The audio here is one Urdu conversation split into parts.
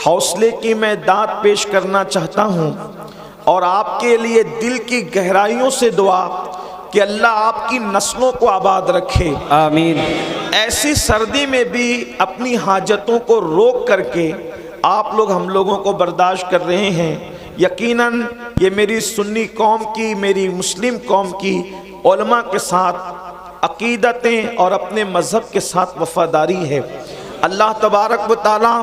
حوصلے کی میں داد پیش کرنا چاہتا ہوں اور آپ کے لیے دل کی گہرائیوں سے دعا کہ اللہ آپ کی نسلوں کو آباد رکھے، آمین۔ ایسی سردی میں بھی اپنی حاجتوں کو روک کر کے آپ لوگ ہم لوگوں کو برداشت کر رہے ہیں۔ یقیناً یہ میری سنی قوم کی، میری مسلم قوم کی علماء کے ساتھ عقیدتیں اور اپنے مذہب کے ساتھ وفاداری ہے۔ اللہ تبارک و تعالیٰ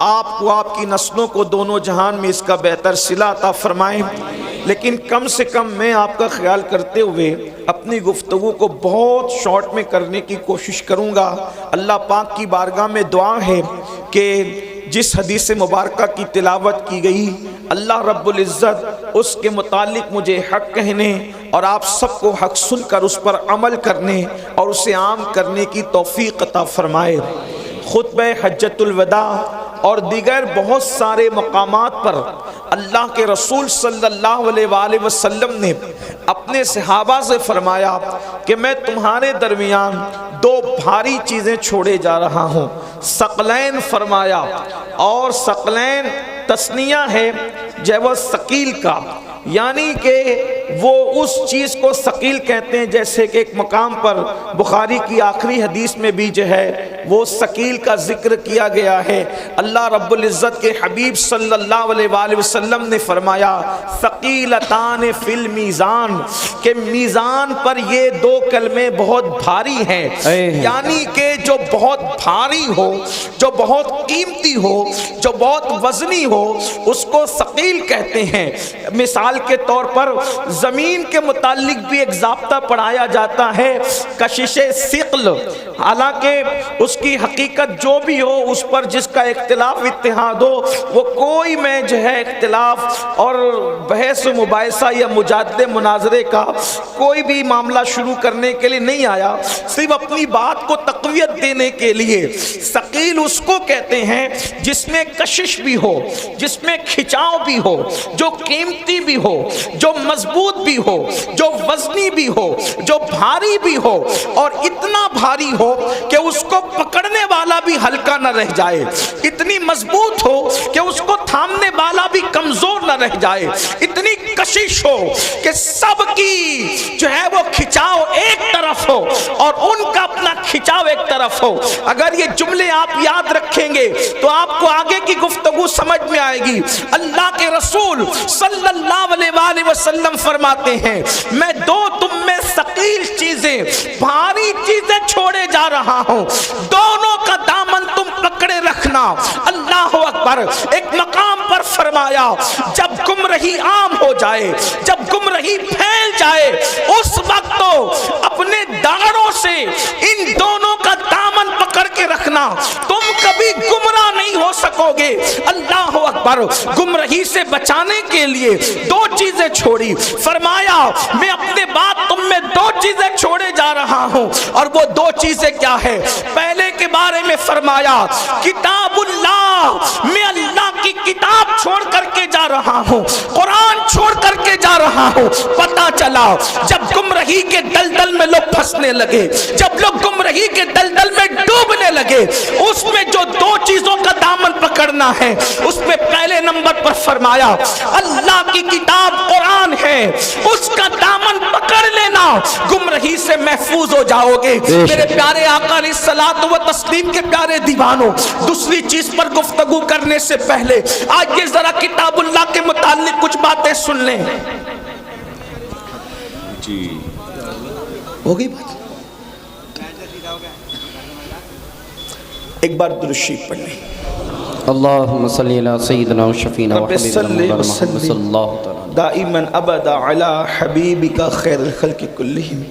آپ کو، آپ کی نسلوں کو دونوں جہان میں اس کا بہتر صلہ عطا فرمائیں۔ لیکن کم سے کم میں آپ کا خیال کرتے ہوئے اپنی گفتگو کو بہت شارٹ میں کرنے کی کوشش کروں گا۔ اللہ پاک کی بارگاہ میں دعا ہے کہ جس حدیث مبارکہ کی تلاوت کی گئی، اللہ رب العزت اس کے متعلق مجھے حق کہنے اور آپ سب کو حق سن کر اس پر عمل کرنے اور اسے عام کرنے کی توفیق عطا فرمائے۔ خطبہ حجۃ الوداع اور دیگر بہت سارے مقامات پر اللہ کے رسول صلی اللہ علیہ وآلہ وسلم نے اپنے صحابہ سے فرمایا کہ میں تمہارے درمیان دو بھاری چیزیں چھوڑے جا رہا ہوں۔ ثقلین فرمایا، اور ثقلین تثنیہ ہے جو ثقیل کا، یعنی کہ وہ اس چیز کو ثقیل کہتے ہیں جیسے کہ ایک مقام پر بخاری کی آخری حدیث میں بھی جو ہے وہ ثقیل کا ذکر کیا گیا ہے۔ اللہ رب العزت کے حبیب صلی اللہ علیہ وآلہ وسلم نے فرمایا ثقیلتان فی المیزان، کہ میزان پر یہ دو کلمے بہت بھاری ہیں، یعنی کہ جو بہت بھاری ہو، جو بہت قیمتی ہو، جو بہت وزنی ہو، اس کو ثقیل کہتے ہیں۔ مثال کے طور پر زمین کے متعلق بھی ایک ضابطہ پڑھایا جاتا ہے، کشش ثقل، حالانکہ اس کی حقیقت جو بھی ہو، اس پر جس کا اختلاف اتحاد ہو، وہ کوئی میں جو ہے اختلاف اور بحث و مباحثہ یا مجادلے مناظرے کا کوئی بھی معاملہ شروع کرنے کے لیے نہیں آیا، صرف اپنی بات کو تقویت دینے کے لیے۔ ثقیل اس کو کہتے ہیں جس میں کشش بھی ہو، جس میں کھچاؤ بھی ہو، جو قیمتی بھی ہو، جو مضبوط بھی ہو، جو وزنی بھی ہو، جو بھاری بھی ہو، اور اتنا بھاری ہو کہ اس کو پکڑنے والا بھی ہلکا نہ رہ جائے، اتنی مضبوط ہو کہ اس کو تھامنے والا بھی کمزور نہ رہ جائے، اتنی کشش ہو کہ سب کی جو ہے وہ کھچاؤ ایک طرف ہو اور ان کا اپنا کھچاؤ ایک طرف ہو۔ اگر یہ جملے آپ یاد رکھیں گے تو آپ کو آگے کی گفتگو سمجھ میں آئے گی۔ اللہ کے رسول صلی اللہ علیہ وآلہ وسلم فرماتے ہیں میں دو تم میں ثقیل چیزیں، بھاری چیزیں چھوڑے جا رہا ہوں، دونوں کا دامن تم پکڑے رکھنا۔ اللہ اکبر۔ ایک مقام پر فرمایا جب گمراہی عام ہو جائے، جب گمراہی پھیل جائے، اس وقت تو اپنے داڑوں سے ان دونوں کا دامن پکڑ کے رکھنا، تم کبھی گمراہ نہیں ہو سکو گے۔ اللہ اکبر۔ گمراہی سے بچانے کے لیے دو چیزیں چھوڑی، فرمایا میں اپنے بعد تم میں دو چیزیں چھوڑے جا رہا ہوں، اور وہ دو چیزیں کیا ہے؟ پہلے کے بارے میں فرمایا کتاب اللہ، میں اللہ کی کتاب چھوڑ کر کے جا رہا ہوں، قرآن چھوڑ کر کے جا رہا ہوں۔ پتہ چلا جب گمراہی کے دلدل میں لوگ پھنسنے لگے، جب لوگ گمراہی کے دلدل میں ڈوبنے لگے، اس میں جو دو چیزوں کا دامن پکڑنا ہے، اس میں پہلے نمبر پر فرمایا اللہ کی کتاب قرآن ہے، اس کا دامن پکڑ لینا، گمراہی سے محفوظ ہو جاؤ گے۔ میرے پیارے آقا علیہ الصلوۃ والتسلیم کے پیارے دیوانوں، دوسری چیز پر گفتگو کرنے سے پہلے آج یہ ذرا کتاب اللہ کے متعلق کچھ باتیں سن لیں۔ جی ہو گئی بات؟ ایک بار درود شریف پڑھ لیں۔ اللہم صلی علی سیدنا و شفینا و حبیبنا محمد صلی اللہ تعالی دائما ابدا علی حبیبک خیر الخلق کلہم۔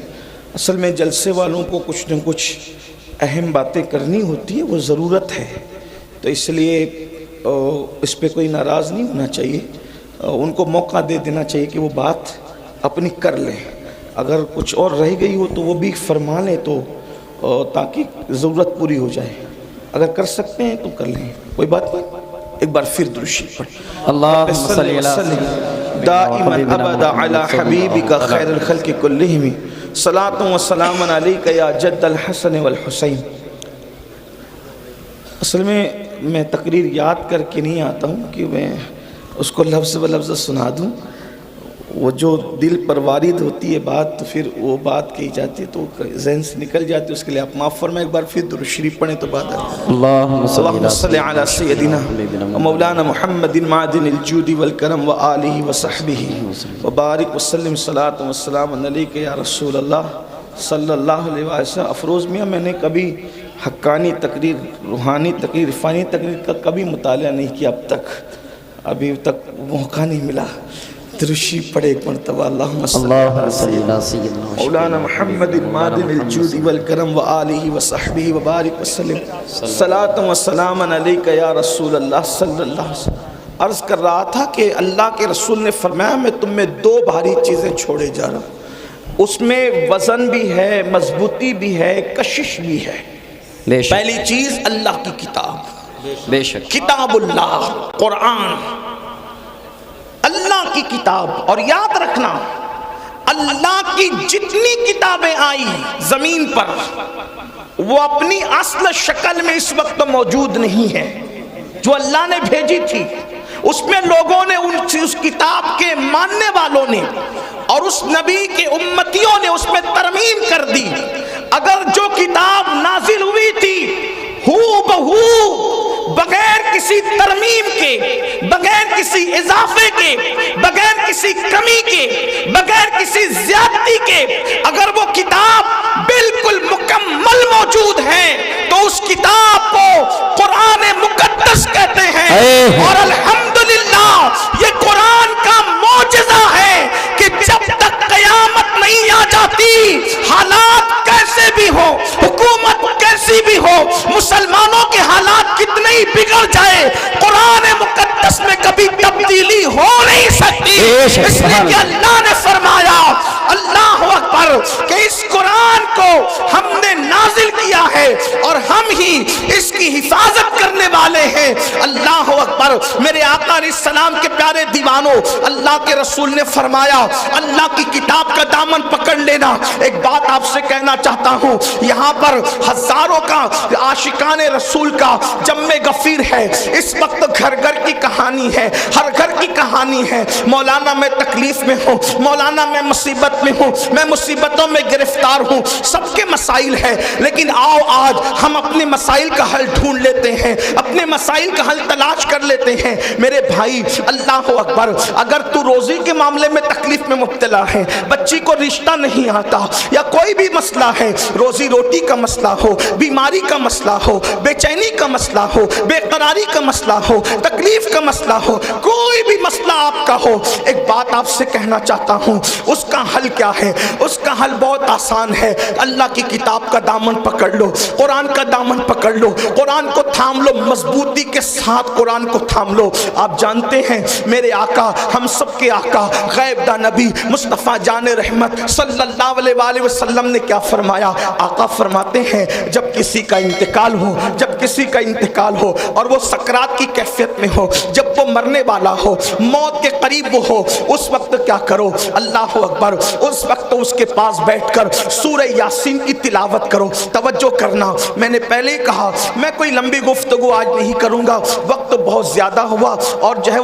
اصل میں جلسے والوں کو کچھ نہ کچھ اہم باتیں کرنی ہوتی ہے، وہ ضرورت ہے، تو اس لیے اس پہ کوئی ناراض نہیں ہونا چاہیے، ان کو موقع دے دینا چاہیے کہ وہ بات اپنی کر لیں۔ اگر کچھ اور رہ گئی ہو تو وہ بھی فرما لیں، تو تاکہ ضرورت پوری ہو جائے۔ اگر کر سکتے ہیں تو کر لیں، کوئی بات نہیں۔ ایک بار پھر درود شریف پڑھ۔ اللہم صلی علی دائما ابدا علی حبیبک خیر الخلق کلہم، صلاۃ و سلام علیک یا جد الحسن والحسین۔ اصل میں تقریر یاد کر کے نہیں آتا ہوں کہ میں اس کو لفظ و لفظ سنا دوں، وہ جو دل پر وارد ہوتی ہے بات تو پھر وہ بات کہی جاتی ہے تو ذہن سے نکل جاتی ہے، اس کے لیے آپ معاف فرمائیں، ایک بار پھر درود شریف پڑھیں تو بات آتی ہے۔ اللہم صلی علی سیدنا مولانا محمد معدن الجود والکرم وآلہ وصحبہ وبارک وسلم صلاۃ والسلام علیک یا رسول اللہ صلی اللہ علیہ وسلم۔ افروز میاں، میں نے کبھی حقانی تقریر، روحانی تقریر، عرفانی تقریر کا کبھی مطالعہ نہیں کیا ابھی تک موقع نہیں ملا۔ درود شریف پڑھے ایک مرتبہ، اللہم صلی علی سیدنا مولانا محمد معدن الجود والکرم وآلہ وصحبہ وبارک وسلم صلاۃ والسلام علیک یا رسول اللہ صلی اللہ علیہ وسلم۔ عرض کر رہا تھا کہ اللہ کے رسول نے فرمایا میں تم میں دو بھاری چیزیں چھوڑے جا رہا ہوں، اس میں وزن بھی ہے، مضبوطی بھی ہے، کشش بھی ہے۔ پہلی چیز اللہ کی کتاب، بے شک کتاب اللہ، قرآن، اللہ کی کتاب۔ اور یاد رکھنا اللہ کی جتنی کتابیں آئی زمین پر وہ اپنی اصل شکل میں اس وقت موجود نہیں ہے، جو اللہ نے بھیجی تھی اس میں لوگوں نے اس کتاب کے ماننے والوں نے اور اس نبی کے امتیوں نے اس میں ترمیم کر دی۔ اگر جو کتاب نازل ہوئی تھی ہو بہو بغیر کسی ترمیم کے، بغیر کسی اضافے کے، بغیر کسی کمی کے، بغیر کسی زیادتی کے، اگر وہ کتاب بالکل مکمل موجود ہے تو اس کتاب کو قرآن مقدس کہتے ہیں۔ اور الحمدللہ یہ قرآن کا معجزہ ہے کہ جب تک قیامت نہیں آ جاتی، حالات کیسے بھی ہو، حکومت کیسی بھی ہو، مسلمانوں کے حالات کتنے ہی بگڑ جائے، قرآن مقدس میں کبھی تبدیلی ہو نہیں سکتی۔ اس لیے کہ اللہ نے فرمایا، اللہ اکبر، کہ اس قرآن کو ہم نے نازل کیا ہے اور ہم ہی اس کی حفاظت کرنے والے ہیں۔ اللہ اکبر۔ میرے آقا علیہ السلام کے پیارے دیوانوں، اللہ کے رسول نے فرمایا اللہ کی کتاب کا دامن پکڑ لینا۔ ایک بات آپ سے کہنا چاہتا ہوں، یہاں پر ہزاروں کا عاشقان رسول کا جمع غفیر ہے، اس وقت گھر گھر کی کہانی ہے، ہر گھر کی کہانی ہے۔ مولانا میں تکلیف میں ہوں، مولانا میں مصیبت میں ہوں، میں مصیبتوں میں گرفتار ہوں، سب کے مسائل ہیں، لیکن آؤ آج ہم اپنے مسائل کا حل ڈھونڈ لیتے ہیں، اپنے مسائل کا حل تلاش کر لیتے ہیں۔ میرے بھائی اللہ اکبر، اگر تو روزی کے معاملے میں تکلیف میں مبتلا ہے، بچی کو رشتہ نہیں آتا یا کوئی بھی مسئلہ ہے، روزی روٹی کا مسئلہ ہو، بیماری کا مسئلہ ہو، بے چینی کا مسئلہ ہو، بے قراری کا مسئلہ ہو، تکلیف کا مسئلہ ہو، کوئی بھی مسئلہ آپ کا ہو، ایک بات آپ سے کہنا چاہتا ہوں، اس کا حل کیا ہے؟ اس کا حل بہت آسان ہے۔ اللہ کی کتاب کا دامن پکڑ لو، قرآن کا دامن پکڑ لو، قرآن کو تھام لو، مضبوطی کے ساتھ قرآن کو تھام لو۔ آپ جانتے ہیں میرے آقا، ہم سب کے آقا، غیب دا نبی مصطفیٰ جان رحمت صلی اللہ علیہ وآلہ وسلم نے کیا فرمایا؟ آقا فرماتے ہیں جب کسی کا انتقال ہو، جب کسی کا انتقال ہو اور وہ سکرات کی کیفیت میں ہو، جب وہ مرنے والا ہو، موت کے قریب وہ ہو، اس وقت کیا کرو؟ اللہ اکبر، اس وقت اس کے پاس بیٹھ کر سورہ یاسین کی تلاوت کرو۔ توجہ کرنا، میں نے پہلے ہی کہا میں کوئی لمبی گفتگو آج نہیں کروں گا، وقت بہت زیادہ ہوا اور جو ہے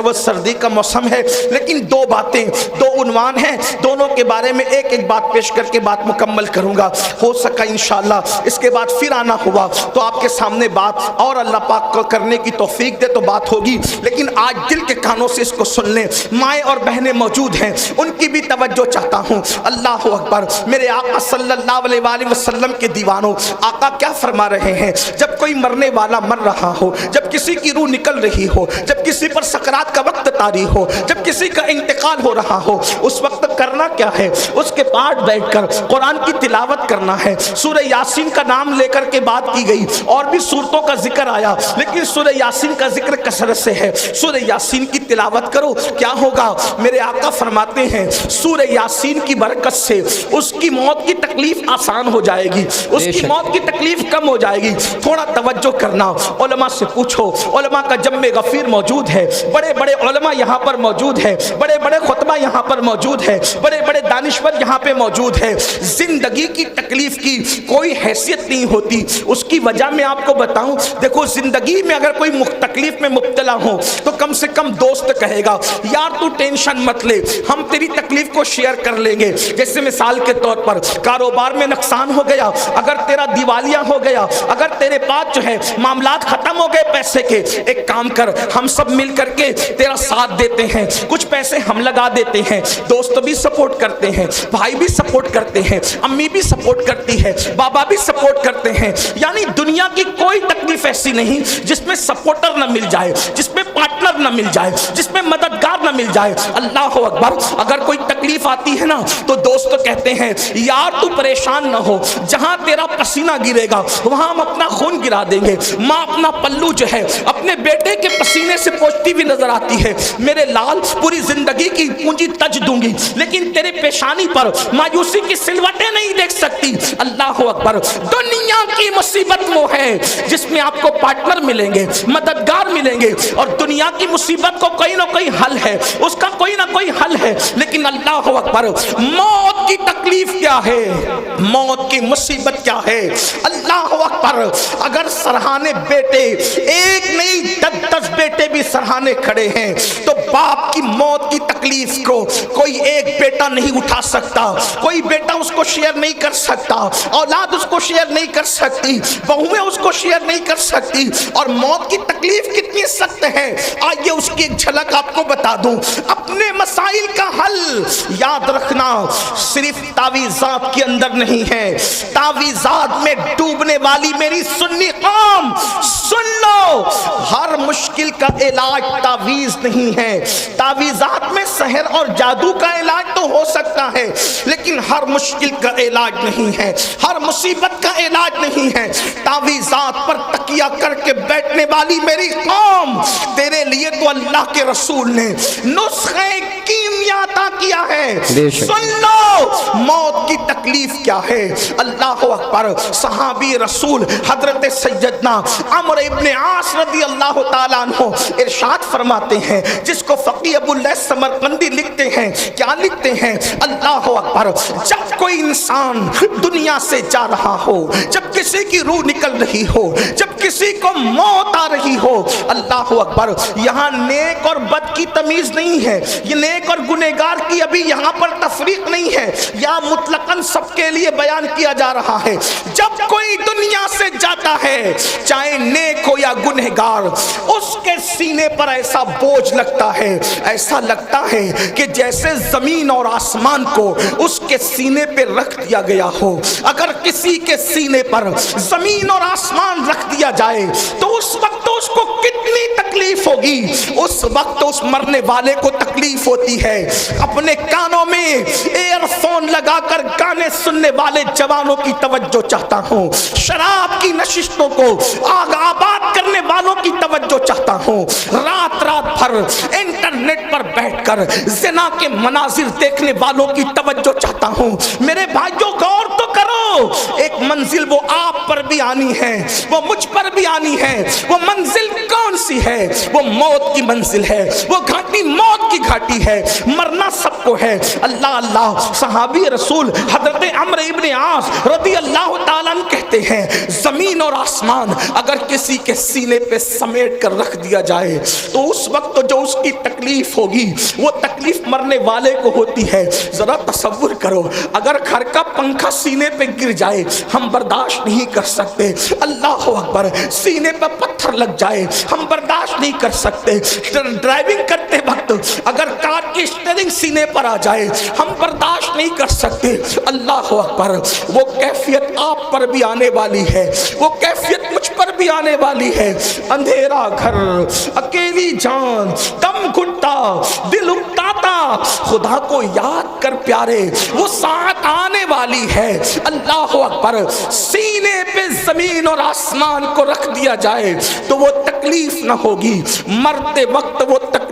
وہ سردی کا موسم ہے، لیکن دو باتیں، دو عنوان ہیں، دونوں کے بارے میں ایک ایک بات پیش کر کے بات مکمل کروں گا۔ ہو سکا انشاءاللہ اس کے بعد پھر آنا ہوا تو آپ کے سامنے بات اور اللہ پاک کو کرنے کی توفیق دے تو بات ہوگی، لیکن آج دل کے کانوں سے اس کو سن لیں۔ مائیں اور بہنیں موجود ہیں، ان کی بھی توجہ چاہتا ہوں۔ اللہ اکبر، میرے آقا صلی اللہ علیہ وآلہ وسلم کے دیوانوں، آقا کیا فرما رہے ہیں؟ جب کوئی مرنے والا مر رہا ہو، جب کسی کی روح نکل رہی ہو، جب کسی پر سکرات کا وقت طاری ہو، جب کسی کا انتقال ہو رہا ہو، اس وقت کرنا کیا ہے؟ اس کے پاس بیٹھ کر قرآن کی تلاوت کرنا ہے۔ سورہ یاسین کا نام لے کر کے بات کی گئی، اور بھی سورتوں کا ذکر آیا، لیکن سورہ یاسین کا ذکر کثرت سے ہے۔ سورہ یاسین کی تلاوت کرو، کیا ہوگا؟ میرے آقا فرماتے ہیں سورہ یاسین یاسین کی برکت سے اس کی موت کی تکلیف آسان ہو جائے گی، اس کی موت کی تکلیف کم ہو جائے گی۔ تھوڑا توجہ کرنا، علماء سے پوچھو، علماء کا جمع غفیر موجود ہے، بڑے بڑے علماء یہاں پر موجود ہے، بڑے بڑے خطبہ یہاں پر موجود ہے، بڑے بڑے دانشور یہاں پہ موجود ہے۔ زندگی کی تکلیف کی کوئی حیثیت نہیں ہوتی۔ اس کی وجہ میں آپ کو بتاؤں، دیکھو زندگی میں اگر کوئی تکلیف میں مبتلا ہو تو کم سے کم دوست کہے گا یار تو ٹینشن مت لے، ہم تیری تکلیف کو شیئر کر لیں گے۔ جیسے مثال کے طور پر کاروبار میں نقصان ہو گیا، اگر تیرا دیوالیہ ہو گیا، اگر تیرے پاس جو ہے معاملات ختم ہو گئے پیسے کے، ایک کام کر، ہم سب مل کر کے تیرا ساتھ دیتے ہیں، کچھ پیسے ہم لگا دیتے ہیں، دوست بھی سپورٹ کرتے ہیں، بھائی بھی سپورٹ کرتے ہیں، امی بھی سپورٹ کرتی ہے، بابا بھی سپورٹ کرتے ہیں۔ یعنی دنیا کی کوئی تکلیف ایسی نہیں جس میں سپورٹر نہ مل جائے، جس میں پارٹنر نہ مل جائے، جس میں مددگار نہ مل جائے۔ اللہ اکبر، اگر کوئی تکلیف آتی ہے نا تو دوست کہتے ہیں یار تو پریشان نہ ہو، جہاں تیرا پسینہ گرے گا وہاں ہم اپنا خون گرا دیں گے۔ ماں اپنا پلو جو ہے اپنے بیٹے کے پسینے سے پوچھتی بھی نظر آتی ہے، میرے لال پوری زندگی کی پونجی تج دوں گی لیکن تیرے پیشانی پر مایوسی کی سلوٹیں نہیں دیکھ سکتی۔ اللہ اکبر، دنیا کی مصیبت وہ ہے جس میں آپ کو پارٹنر ملیں گے، مددگار ملیں گے، اور دنیا کی مصیبت کو کوئی نہ کوئی حل ہے، اس کا کوئی نہ کوئی حل ہے۔ لیکن اللہ اکبر، موت کی تکلیف کیا ہے، موت کی مصیبت کیا ہے؟ اللہ اکبر، اگر سرہانے بیٹے ایک نہیں 10 بیٹے بھی سرہانے کھڑے ہیں تو باپ کی موت کی تکلیف کو کوئی ایک بیٹا نہیں اٹھا سکتا، کوئی بیٹا اس کو شیئر نہیں کر سکتا، اولاد اس کو شیئر نہیں کر سکتی، بہویں اس کو شیئر نہیں کر سکتی۔ اور موت کی تکلیف کتنی سخت ہے، آئیے اس کی ایک جھلک آپ کو بتا دوں۔ اپنے مسائل کا حل یاد رکھنا صرف تعویذات کے اندر نہیں ہے۔ تعویذات میں ڈوبنے والی میری سنی قوم سن لو، ہر مشکل کا علاج تعویذ نہیں ہے۔ تعویذات میں سحر اور جادو کا علاج تو ہو سکتا ہے لیکن ہر مشکل کا علاج نہیں ہے، ہر مصیبت کا علاج نہیں ہے۔ تعویذات پر تکیہ کر کے بیٹھنے والی میری قوم، تیرے لیے تو اللہ کے رسول نے نسخہ کیمیا عطا کیا ہے۔ سن لو موت کی تکلیف کیا ہے۔ اللہ اکبر، صحابی رسول حضرت سیدنا عمرو ابن عاص رضی اللہ تعالیٰ عنہ ارشاد فرماتے ہیں، جس کو فقیہ ابو اللیث سمرقندی لکھتے ہیں، کیا لکھتے ہیں؟ اللہ اکبر، جب کوئی انسان دنیا سے جا رہا ہو، جب کسی کی روح نکل رہی ہو، جب کسی کو موت آ رہی ہو، اللہ اکبر، یہاں نیک اور بد کی تمیز نہیں ہے، یہ نیک اور گنہگار کی ابھی یہاں پر تفریق نہیں ہے، یا مطلقاً سب کے لیے بیان کیا جا رہا ہے۔ جب کوئی دنیا سے جاتا ہے چاہے نیک ہو یا گنہگار، اس کے سینے پر ایسا بوجھ لگتا ہے، ایسا لگتا ہے کہ جیسے زمین اور آسمان کو اس کے سینے پہ رکھ دیا گیا ہو۔ اگر کسی کے سینے پر زمین اور آسمان رکھ دیا جائے تو اس وقت اس کو کتنی تکلیف ہوگی، اس وقت اس مرنے والے کو تکلیف ہوتی ہے۔ اپنے کانوں میں ایئر فون لگا کر گانے سننے والے جوانوں کی توجہ چاہتا ہوں، شراب کی نشستوں کو آگ آباد کرنے والوں کی توجہ چاہتا ہوں، رات رات بھر انٹرنیٹ پر بیٹھ کر زنا کے مناظر دیکھنے والوں کی توجہ چاہتا ہوں۔ میرے بھائیوں غور تو کرو، ایک منزل وہ آپ پر بھی آنی ہے، وہ مجھ پر بھی آنی ہے۔ وہ منزل کون سی ہے؟ وہ موت کی منزل ہے، وہ گھاٹی موت کی گھاٹی ہے، مرنا سب کو ہے۔ اللہ اللہ، صحابی رسول حضرت عمرو ابن عاص رضی اللہ تعالیٰ عنہ کہتے ہیں، زمین اور آسمان اگر کسی کے سینے پہ سمیٹ کر رکھ دیا جائے تو اس وقت جو اس کی تکلیف ہوگی وہ تکلیف مرنے والے کو ہوتی ہے۔ ذرا تصور کرو، اگر گھر کا پنکھا سینے پہ گر جائے ہم برداشت نہیں کر سکتے، اللہ اکبر، سینے پہ پتھر لگ جائے ہم برداشت نہیں کر سکتے، ڈرائیونگ کرتے وقت اگر کار کی اسٹیئرنگ سینے پر آ جائے ہم برداشت نہیں کر سکتے۔ اللہ اکبر، وہ کیفیت آپ پر بھی آنے والی ہے، وہ کیفیت مجھ پر بھی آنے والی ہے۔ اندھیرا گھر، اکیلی جان، دم گھٹتا، دل اکتاتا، خدا کو یاد کر پیارے، وہ ساتھ آنے والی ہے۔ اللہ اکبر، سینے پہ زمین اور آسمان کو رکھ دیا جائے تو وہ تکلیف نہ ہوگی، مرتے وقت وہ تکلیف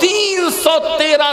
313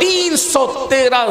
313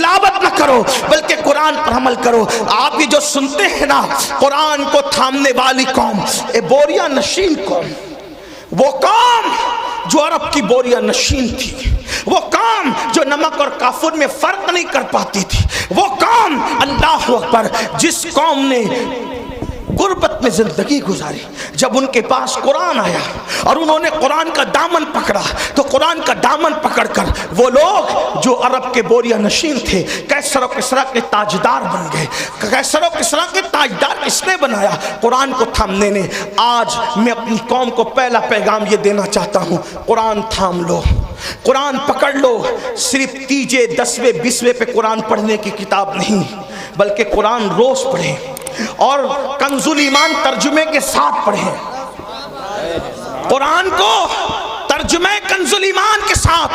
تلاوت نہ کرو بلکہ قرآن پر عمل کرو۔ آپ یہ جو سنتے ہیں نا، قرآن کو تھامنے والی قوم، اے بوریا نشین قوم، وہ قوم جو عرب کی بوریا نشین تھی، وہ قوم جو نمک اور کافور میں فرق نہیں کر پاتی تھی، وہ قوم، اللہ اکبر، جس قوم نے غربت میں زندگی گزاری، جب ان کے پاس قرآن آیا اور انہوں نے قرآن کا دامن پکڑا تو قرآن کا دامن پکڑ کر وہ لوگ جو عرب کے بوریا نشین تھے کیسر و کسریٰ کے تاجدار بن گئے۔ کیسر و کسریٰ کے تاجدار کس نے بنایا؟ قرآن کو تھامنے نے۔ آج میں اپنی قوم کو پہلا پیغام یہ دینا چاہتا ہوں، قرآن تھام لو، قرآن پکڑ لو۔ صرف تیجے 10ویں 20ویں پہ قرآن پڑھنے کی کتاب نہیں، بلکہ قرآن روز پڑھیں اور کنز الایمان ترجمے کے ساتھ پڑھیں۔ قرآن کو ترجمہ کنز الایمان کے ساتھ،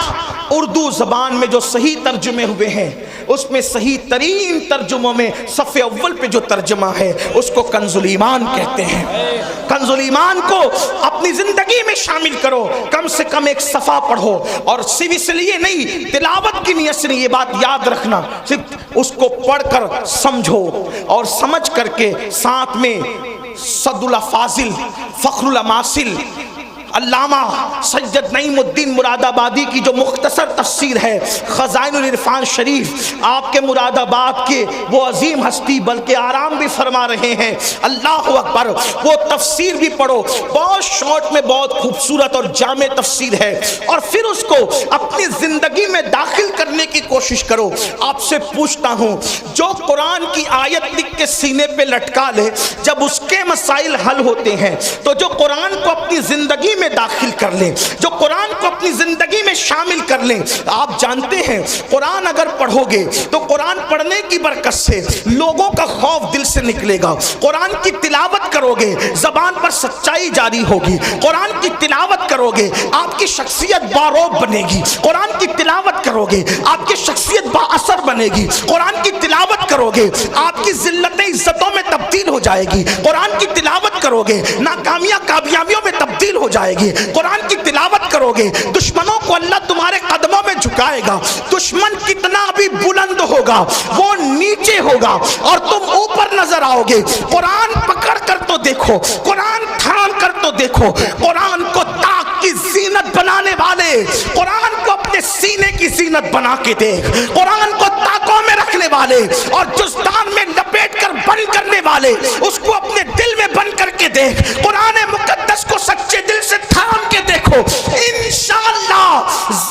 اردو زبان میں جو صحیح ترجمے ہوئے ہیں اس میں صحیح ترین ترجموں میں صفحے اول پہ جو ترجمہ ہے اس کو کنز الایمان کہتے ہیں۔ کنز الایمان کو اپنی زندگی میں شامل کرو، کم سے کم ایک صفحہ پڑھو، اور صرف اس لیے نہیں، تلاوت کی نیت سے نہیں، یہ بات یاد رکھنا، صرف اس کو پڑھ کر سمجھو اور سمجھ کر کے ساتھ میں صد اللہ فاضل، فخر الاماثل، علامہ سید نعیم الدین مراد آبادی کی جو مختصر تفسیر ہے خزائن العرفان شریف، آپ کے مراد آباد کے وہ عظیم ہستی بلکہ آرام بھی فرما رہے ہیں، اللہ اکبر، وہ تفسیر بھی پڑھو، بہت شارٹ میں بہت خوبصورت اور جامع تفسیر ہے، اور پھر اس کو اپنی زندگی میں داخل کرنے کی کوشش کرو۔ آپ سے پوچھتا ہوں، جو قرآن کی آیت لکھ کے سینے پہ لٹکا لے، جب اس کے مسائل حل ہوتے ہیں تو جو قرآن کو اپنی زندگی میں داخل کر لیں، جو قرآن کو اپنی زندگی میں شامل کر لیں، آپ جانتے ہیں قرآن اگر پڑھو گے تو قرآن پڑھنے کی برکت سے لوگوں کا خوف دل سے نکلے گا۔ قرآن کی تلاوت کرو گے زبان پر سچائی جاری ہوگی، قرآن کی تلاوت کرو گے آپ کی شخصیت باروب بنے گی، قرآن کی تلاوت کرو گے آپ کی شخصیت با اثر بنے گی، قرآن کی تلاوت کرو گے آپ کی ذلت عزتوں میں تبدیل ہو جائے گی، قرآن کی تلاوت کرو گے ناکامیاں کامیابیوں میں تبدیل ہو جائے گی، قرآن کی تلاوت کرو گے دشمنوں کو اللہ تمہارے قدموں میں جھکائے گا، دشمن کتنا بھی بلند ہوگا وہ نیچے ہوگا اور تم اوپر نظر آؤ گے۔ قرآن پکڑ کر تو دیکھو، قرآن تھام کر تو دیکھو، قرآن کو طاق کی زینت بنانے والے، قرآن کو اپنے سینے کی زینت بنا کے دیکھ، قرآن کو طاقوں میں رکھنے والے اور جزدان میں لپیٹ کر بند کرنے والے، اس کو اپنے دل میں بند کر کے دیکھ، قرآن مقدس کو سچے دل سے تھام کے دیکھو، انشاءاللہ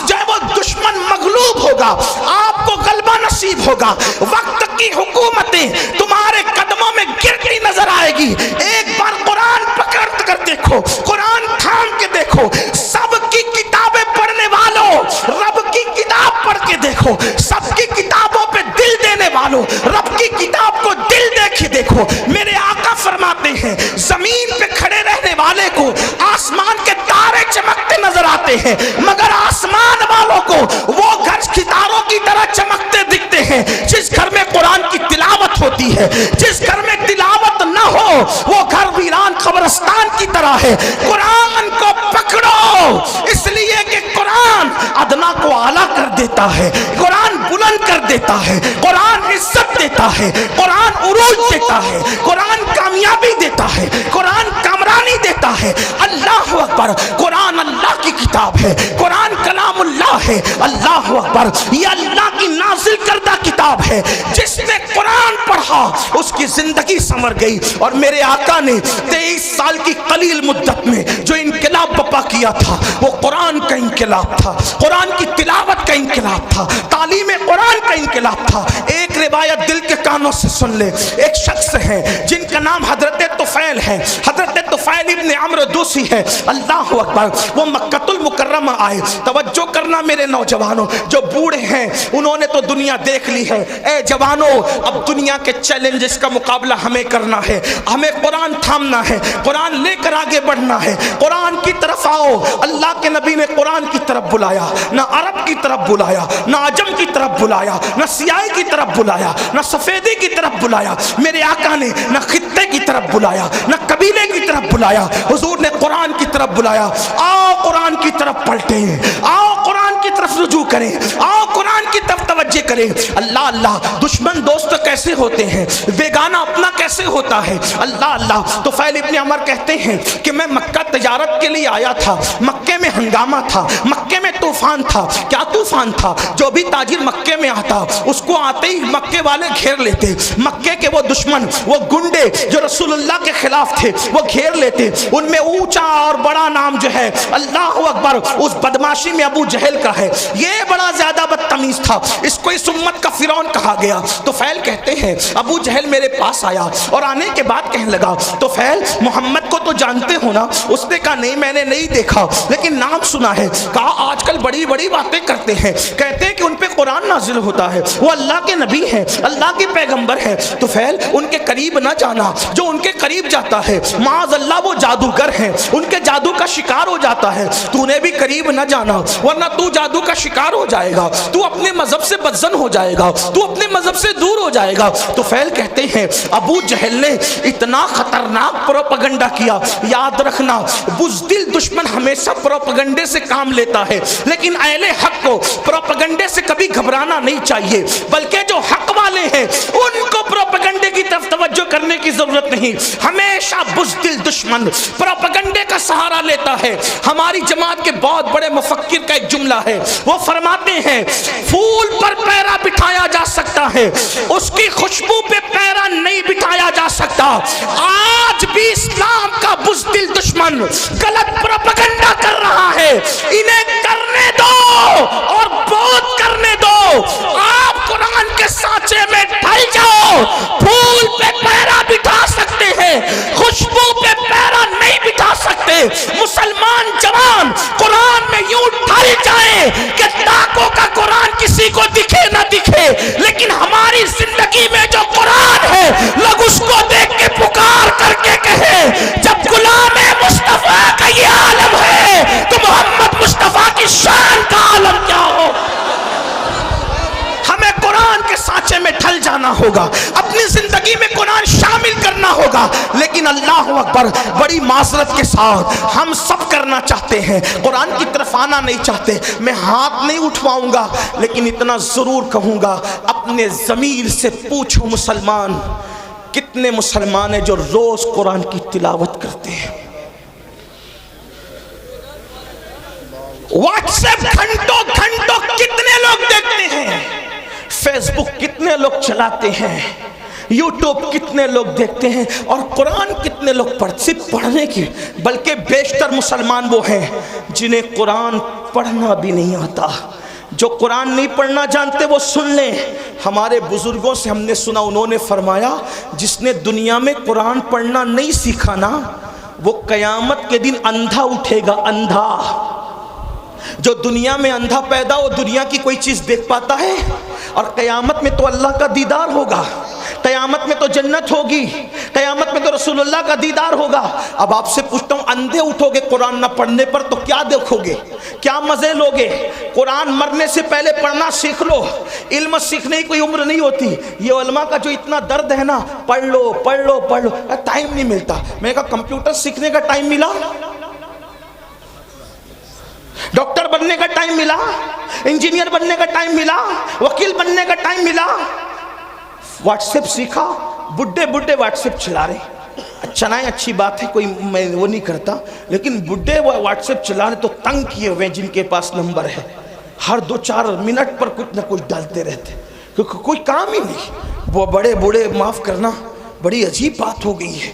جو وہ دشمن مغلوب ہوگا، آپ کو غلبہ نصیب ہوگا، وقت کی حکومتیں تمہارے قدموں میں گرتی نظر آئے گی۔ ایک بار قرآن پکڑ کر دیکھو، قرآن تھام کے دیکھو، سب کی کتابیں پڑھنے والوں رب کی کتاب پڑھ کے دیکھو، سب کی کتابوں پہ دل دینے والوں رب کی کتاب کو دل دے کے دیکھو۔ میرے آقا فرماتے ہیں زمین پہ کھڑے رہنے والے کو آسمان کے تارے چمکتے نظر آتے ہیں، مگر آسمان والوں کو وہ گھر ستاروں کی طرح چمکتے دکھتے ہیں جس گھر میں قرآن کی تلاوت ہوتی ہے۔ جس گھر میں تلاوت نہ ہو وہ گھر ویران قبرستان کی طرح ہے۔ قرآن کو پکڑو، اس لیے کہ قرآن ادنا کو اعلیٰ کر دیتا ہے، قرآن بلند کر دیتا ہے، قرآن عزت دیتا ہے، قرآن عروج دیتا ہے، قرآن کامیابی دیتا ہے، قرآن کامرانی دیتا ہے۔ اللہ اکبر، قرآن اللہ کی کتاب ہے، قرآن کلام اللہ ہے۔ اللہ اکبر، یہ اللہ کی نازل کردہ کتاب ہے۔ جس نے قرآن پڑھا اس کی زندگی سنور گئی، اور میرے آقا نے 23 سال کی قلیل مدت میں جو انقلاب بپا کیا تھا وہ قرآن کا انقلاب تھا، قرآن کی تلاوت کا انقلاب تھا، تعلیم قرآن کا انقلاب تھا۔ ایک روایت دل کے کانوں سے سن لے، ایک شخص ہے جن کا نام حضرت طفیل ہے، حضرت طفیل ابن عمرو دوسی ہے۔ اللہ اکبر، وہ مکہ المکرمہ آئے۔ توجہ کرنا میرے نوجوانوں، جو بوڑھے ہیں انہوں نے تو دنیا دیکھ لی ہے، اے جوانوں اب دنیا کے چیلنجز کا مقابلہ ہمیں کرنا ہے، ہمیں قرآن تھامنا ہے، قرآن لے کر آگے بڑھنا ہے۔ قرآن کی طرف آؤ، اللہ کے نبی نے قرآن کی طرف بلایا، نہ عرب کی طرف بلایا، نہ عجم کی طرف بلایا، نہ سیاہی کی طرف بلایا، نہ سفیدی کی طرف بلایا۔ میرے آقا نے نہ خطے کی طرف بلایا، نہ قبیلے کی طرف بلایا، حضور نے قرآن کی طرف بلایا۔ آؤ قرآن کی طرف پلٹیں، آؤ قرآن کی طرف رجوع کریں، آؤ قرآن کی طرف توجہ کریں۔ اللہ اللہ، دشمن دوست کیسے ہوتے ہیں، بیگانہ اپنا کیسے ہوتا ہے۔ اللہ اللہ، تو فیل ابن عمر کہتے ہیں کہ میں مکہ تجارت کے لیے آیا تھا، مکے میں ہنگامہ تھا، مکے میں طوفان تھا۔ کیا طوفان تھا؟ جو بھی تاجر مکے میں آتا اس کو آتے ہی مکے والے گھیر لیتے، مکے کے وہ دشمن، وہ گنڈے جو رسول اللہ کے خلاف تھے وہ گھیر لیتے۔ ان میں اونچا اور بڑا نام جو ہے، اللہ اکبر، اس بدماشی میں ابو جہل کا ہے۔ یہ بڑا زیادہ بدتمیز تھا، اس کو اس امت کا فرعون کہا گیا۔ تو فیل کہتے ہیں ابو جہل میرے پاس آیا اور آنے کے بعد کہنے لگا، تو فیل محمد کو تو جانتے ہو نا؟ اس نے کہا نہیں، میں نے نہیں دیکھا لیکن نام سنا ہے۔ کہا آج کل بڑی بڑی باتیں کرتے ہیں، کہتے ہیں کہ ان پہ قرآن نازل ہوتا ہے، وہ اللہ کے نبی ہیں، اللہ کے پیغمبر ہیں۔ تو فیل ان کے قریب نہ جانا، جو ان کے قریب جاتا ہے معاذ اللہ وہ جادوگر ہیں، ان کے جادو کا شکار ہو جاتا ہے۔ تو نے بھی قریب نہ جانا ورنہ تو جادو کا شکار ہو جائے گا، تو اپنے مذہب سے بدزن ہو جائے گا، تو اپنے مذہب سے دور ہو جائے گا۔ تو فیل کہتے ہیں ابو جہل نے اتنا خطرناک پروپیگنڈا کیا۔ یاد رکھنا بزدل دشمن ہمیشہ پروپیگنڈے سے کام لیتا ہے، لیکن اہل حق کو پروپیگنڈے سے کبھی گھبرانا نہیں چاہیے، بلکہ جو حق والے ہیں ان کو پروپیگنڈے کی طرف توجہ کرنے کی ضرورت نہیں۔ ہمیشہ بزدل دشمن پروپیگنڈے کا سہارا لیتا ہے۔ ہماری جماعت کے بہت بڑے مفکر کا ایک جملہ ہے، وہ فرماتے ہیں پھول پر پیرا بٹھایا جا سکتا ہے، اس کی خوشبو پہ پیرا نہیں بٹھایا جا سکتا۔ آج بھی اسلام کا بزدل دشمن غلط پروپیگنڈا کر رہا ہے، انہیں کرنے دو اور بہت کرنے دو۔ آپ قرآن کے سانچے میں ڈھل جاؤ، پھول پہ پیرا بٹھا سکتے ہیں، خوشبو پہ پیرا نہیں بٹھا سکتے۔ مسلمان جوان قرآن میں یوں ڈھل جائیں کہ ڈاکوں کا قرآن کسی کو دکھے نہ دکھے، لیکن ہماری زندگی میں جو قرآن ہے لوگ اس کو دیکھ کے پکار کر کے کہیں جب غلام مصطفیٰ کا یہ عالم ہے تو محمد مصطفیٰ کی شان کا عالم کیا ہو۔ ہمیں قرآن کے سانچے میں ڈھل جانا ہوگا، اپنی زندگی میں قرآن شامل کرنا ہوگا، لیکن اللہ اکبر بڑی معذرت کے ساتھ ہم سب کرنا چاہتے ہیں، قرآن کی طرف آنا نہیں چاہتے۔ میں ہاتھ نہیں اٹھواؤں گا لیکن اتنا ضرور کہوں گا، اپنے ضمیر سے پوچھو مسلمان کتنے مسلمان ہیں جو روز قرآن کی تلاوت کرتے ہیں؟ واٹس ایپ گھنٹوں گھنٹوں کتنے لوگ دیکھتے ہیں؟ فیس بک کتنے لوگ چلاتے ہیں؟ یوٹیوب کتنے لوگ دیکھتے ہیں؟ اور قرآن کتنے لوگ صرف پڑھنے کی، بلکہ بیشتر مسلمان وہ ہیں جنہیں قرآن پڑھنا بھی نہیں آتا۔ جو قرآن نہیں پڑھنا جانتے وہ سن لیں، ہمارے بزرگوں سے ہم نے سنا، انہوں نے فرمایا جس نے دنیا میں قرآن پڑھنا نہیں سیکھا نا وہ قیامت کے دن اندھا اٹھے گا، اندھا۔ جو دنیا میں اندھا پیدا ہو دنیا کی کوئی چیز دیکھ پاتا ہے؟ اور قیامت میں تو اللہ کا دیدار ہوگا، قیامت میں تو جنت ہوگی، قیامت میں تو رسول اللہ کا دیدار ہوگا۔ اب آپ سے پوچھتا ہوں اندھے اٹھو گے قرآن نہ پڑھنے پر تو کیا دیکھو گے، کیا مزے لوگے؟ قرآن مرنے سے پہلے پڑھنا سیکھ لو، علم سیکھنے کی کوئی عمر نہیں ہوتی۔ یہ علماء کا جو اتنا درد ہے نا، پڑھ لو پڑھ لو پڑھ لو، ٹائم نہیں ملتا۔ میں کہا کمپیوٹر سیکھنے کا ٹائم ملا، ڈاکٹر بننے کا ٹائم ملا، انجینئر بننے کا ٹائم ملا، وکیل بننے کا ٹائم ملا۔ واٹس ایپ سیکھا، بڈھے بڈھے واٹس ایپ چلا رہے، اچھا نہ اچھی بات ہے، کوئی میں وہ نہیں کرتا، لیکن بڈھے واٹس ایپ چلا رہے تو تنگ کیے ہوئے جن کے پاس نمبر ہے، ہر 2-4 منٹ پر کچھ نہ کچھ ڈالتے رہتے، کیونکہ کوئی کام ہی نہیں۔ وہ بڑے بوڑھے معاف کرنا بڑی عجیب بات ہو گئی ہے،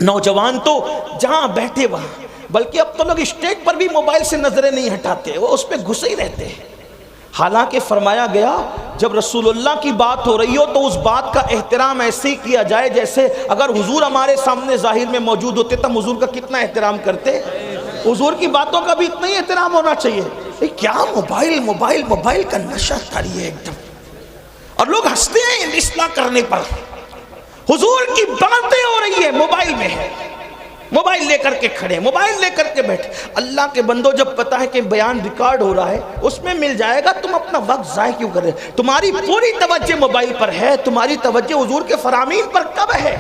نوجوان تو جہاں بیٹھے وہاں، بلکہ اب تو لوگ اسٹیج پر بھی موبائل سے نظریں نہیں ہٹاتے، وہ اس پہ گھسے ہی رہتے ہیں۔ حالانکہ فرمایا گیا جب رسول اللہ کی بات ہو رہی ہو تو اس بات کا احترام ایسے ہی کیا جائے جیسے اگر حضور ہمارے سامنے ظاہر میں موجود ہوتے تو ہم حضور کا کتنا احترام کرتے۔ حضور کی باتوں کا بھی اتنا ہی احترام ہونا چاہیے۔ کیا موبائل موبائل موبائل کا نشہ کاری ہے ایک دم، اور لوگ ہنستے ہیں اصلاح کرنے پر۔ حضور کی باتیں ہو رہی ہے موبائل میں ہے، موبائل لے کر کے کھڑے، موبائل لے کر کے بیٹھے۔ اللہ کے بندو جب پتا ہے کہ بیان ریکارڈ ہو رہا ہے اس میں مل جائے گا، تم اپنا وقت ضائع کیوں کر رہے؟ تمہاری پوری توجہ موبائل پر ہے، تمہاری توجہ حضور کے فرامین پر کب ہے؟